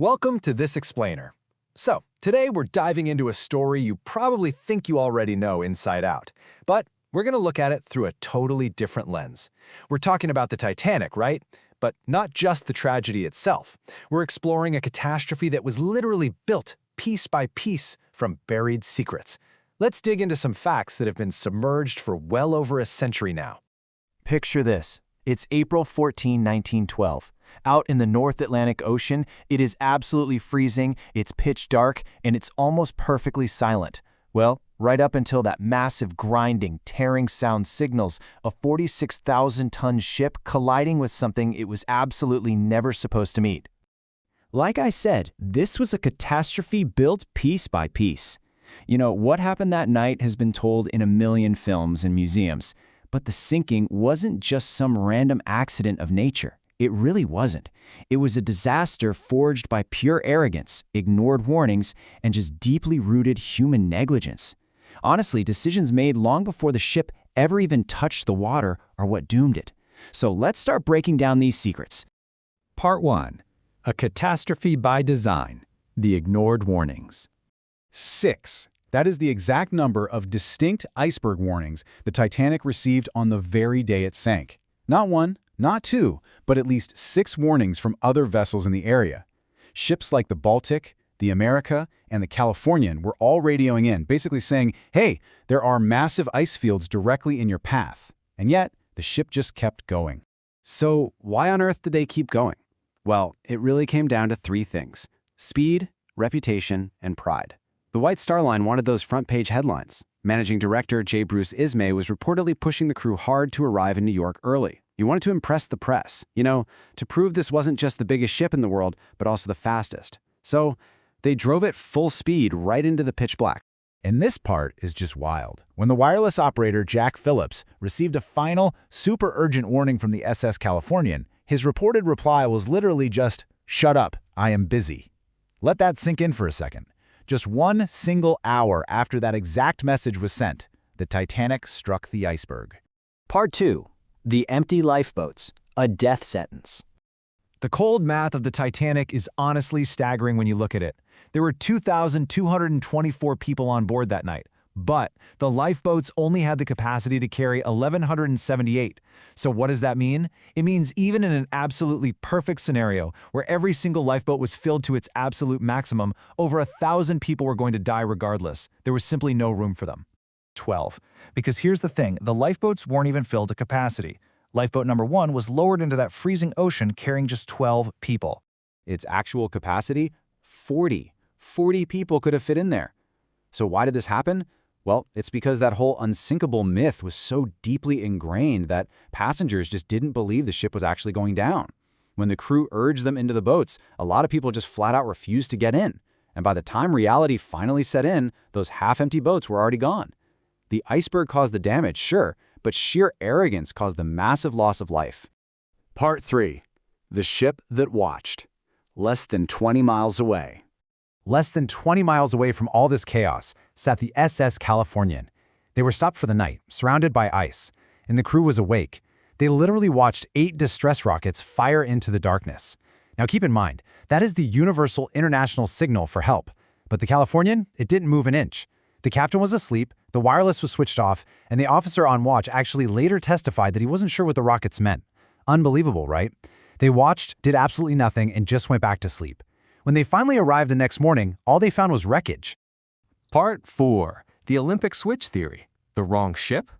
Welcome to This Explainer. So, today we're diving into a story you probably think you already know inside out, but we're going to look at it through a totally different lens. We're talking about the Titanic, right? But not just the tragedy itself. We're exploring a catastrophe that was literally built piece by piece from buried secrets. Let's dig into some facts that have been submerged for well over a century now. Picture this. It's April 14, 1912. Out in the North Atlantic Ocean, it is absolutely freezing, it's pitch dark, and it's almost perfectly silent. Well, right up until that massive grinding, tearing sound signals a 46,000-ton ship colliding with something it was absolutely never supposed to meet. Like I said, this was a catastrophe built piece by piece. You know, what happened that night has been told in a million films and museums. But the sinking wasn't just some random accident of nature. It really wasn't. It was a disaster forged by pure arrogance, ignored warnings, and just deeply rooted human negligence. Honestly, decisions made long before the ship ever even touched the water are what doomed it. So let's start breaking down these secrets. Part 1. A catastrophe by design. The ignored warnings. 6. That is the exact number of distinct iceberg warnings the Titanic received on the very day it sank. Not one, not two, but at least 6 warnings from other vessels in the area. Ships like the Baltic, the America, and the Californian were all radioing in, basically saying, hey, there are massive ice fields directly in your path. And yet, the ship just kept going. So why on earth did they keep going? Well, it really came down to 3 things: speed, reputation, and pride. The White Star Line wanted those front-page headlines. Managing director J. Bruce Ismay was reportedly pushing the crew hard to arrive in New York early. He wanted to impress the press, to prove this wasn't just the biggest ship in the world, but also the fastest. So they drove it full speed right into the pitch black. And this part is just wild. When the wireless operator Jack Phillips received a final, super urgent warning from the SS Californian, his reported reply was literally just, "Shut up, I am busy." Let that sink in for a second. Just 1 single hour after that exact message was sent, the Titanic struck the iceberg. Part 2. The empty lifeboats. A death sentence. The cold math of the Titanic is honestly staggering when you look at it. There were 2,224 people on board that night, but the lifeboats only had the capacity to carry 1,178. So what does that mean? It means even in an absolutely perfect scenario, where every single lifeboat was filled to its absolute maximum, over 1,000 people were going to die regardless. There was simply no room for them. 12. Because here's the thing, the lifeboats weren't even filled to capacity. Lifeboat number 1 was lowered into that freezing ocean carrying just 12 people. Its actual capacity? 40. 40 people could have fit in there. So why did this happen? Well, it's because that whole unsinkable myth was so deeply ingrained that passengers just didn't believe the ship was actually going down. When the crew urged them into the boats, a lot of people just flat out refused to get in. And by the time reality finally set in, those half-empty boats were already gone. The iceberg caused the damage, sure, but sheer arrogance caused the massive loss of life. Part 3. The ship that watched. Less than 20 miles away. Less than 20 miles away from all this chaos sat the SS Californian. They were stopped for the night, surrounded by ice, and the crew was awake. They literally watched 8 distress rockets fire into the darkness. Now keep in mind, that is the universal international signal for help. But the Californian, it didn't move an inch. The captain was asleep, the wireless was switched off, and the officer on watch actually later testified that he wasn't sure what the rockets meant. Unbelievable, right? They watched, did absolutely nothing, and just went back to sleep. When they finally arrived the next morning, all they found was wreckage. Part 4. The Olympic switch theory. The wrong ship?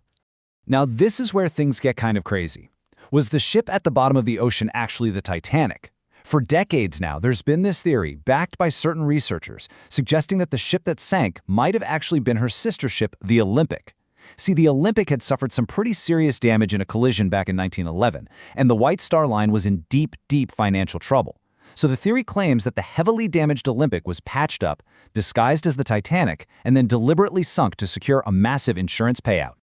Now this is where things get kind of crazy. Was the ship at the bottom of the ocean actually the Titanic? For decades now, there's been this theory, backed by certain researchers, suggesting that the ship that sank might have actually been her sister ship, the Olympic. See, the Olympic had suffered some pretty serious damage in a collision back in 1911, and the White Star Line was in deep, deep financial trouble. So the theory claims that the heavily damaged Olympic was patched up, disguised as the Titanic, and then deliberately sunk to secure a massive insurance payout.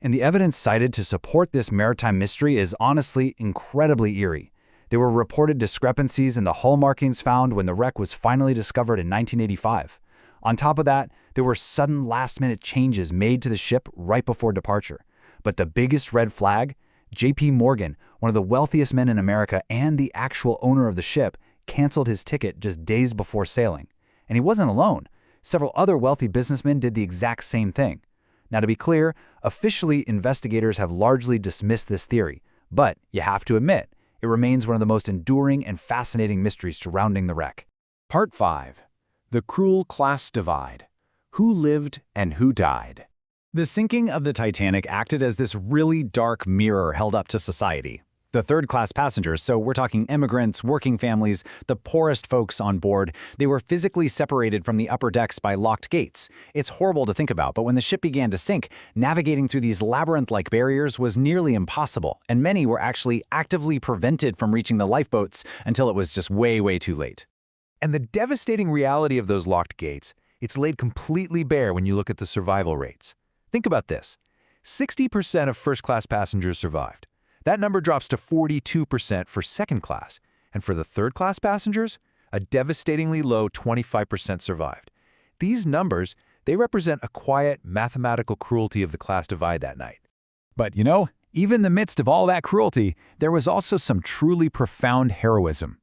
And the evidence cited to support this maritime mystery is honestly incredibly eerie. There were reported discrepancies in the hull markings found when the wreck was finally discovered in 1985. On top of that, there were sudden last-minute changes made to the ship right before departure. But the biggest red flag? J.P. Morgan, one of the wealthiest men in America and the actual owner of the ship, canceled his ticket just days before sailing. And he wasn't alone. Several other wealthy businessmen did the exact same thing. Now, to be clear, officially investigators have largely dismissed this theory, but you have to admit, it remains one of the most enduring and fascinating mysteries surrounding the wreck. Part 5. The Cruel Class Divide. Who lived and who died? The sinking of the Titanic acted as this really dark mirror held up to society. The third-class passengers, so we're talking immigrants, working families, the poorest folks on board, they were physically separated from the upper decks by locked gates. It's horrible to think about, but when the ship began to sink, navigating through these labyrinth-like barriers was nearly impossible, and many were actually actively prevented from reaching the lifeboats until it was just way, way too late. And the devastating reality of those locked gates, it's laid completely bare when you look at the survival rates. Think about this. 60% of first-class passengers survived. That number drops to 42% for second class, and for the third-class passengers, a devastatingly low 25% survived. These numbers, they represent a quiet mathematical cruelty of the class divide that night. But you know, even in the midst of all that cruelty, there was also some truly profound heroism.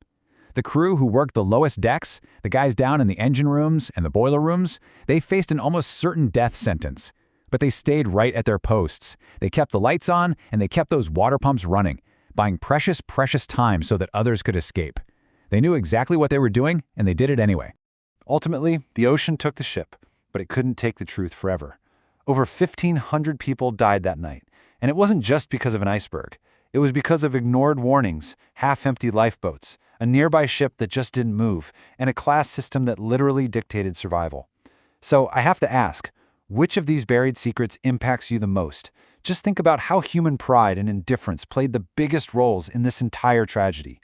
The crew who worked the lowest decks, the guys down in the engine rooms and the boiler rooms, they faced an almost certain death sentence. But they stayed right at their posts. They kept the lights on, and they kept those water pumps running, buying precious, precious time so that others could escape. They knew exactly what they were doing, and they did it anyway. Ultimately, the ocean took the ship, but it couldn't take the truth forever. Over 1,500 people died that night, and it wasn't just because of an iceberg. It was because of ignored warnings, half-empty lifeboats, a nearby ship that just didn't move, and a class system that literally dictated survival. So I have to ask, which of these buried secrets impacts you the most? Just think about how human pride and indifference played the biggest roles in this entire tragedy.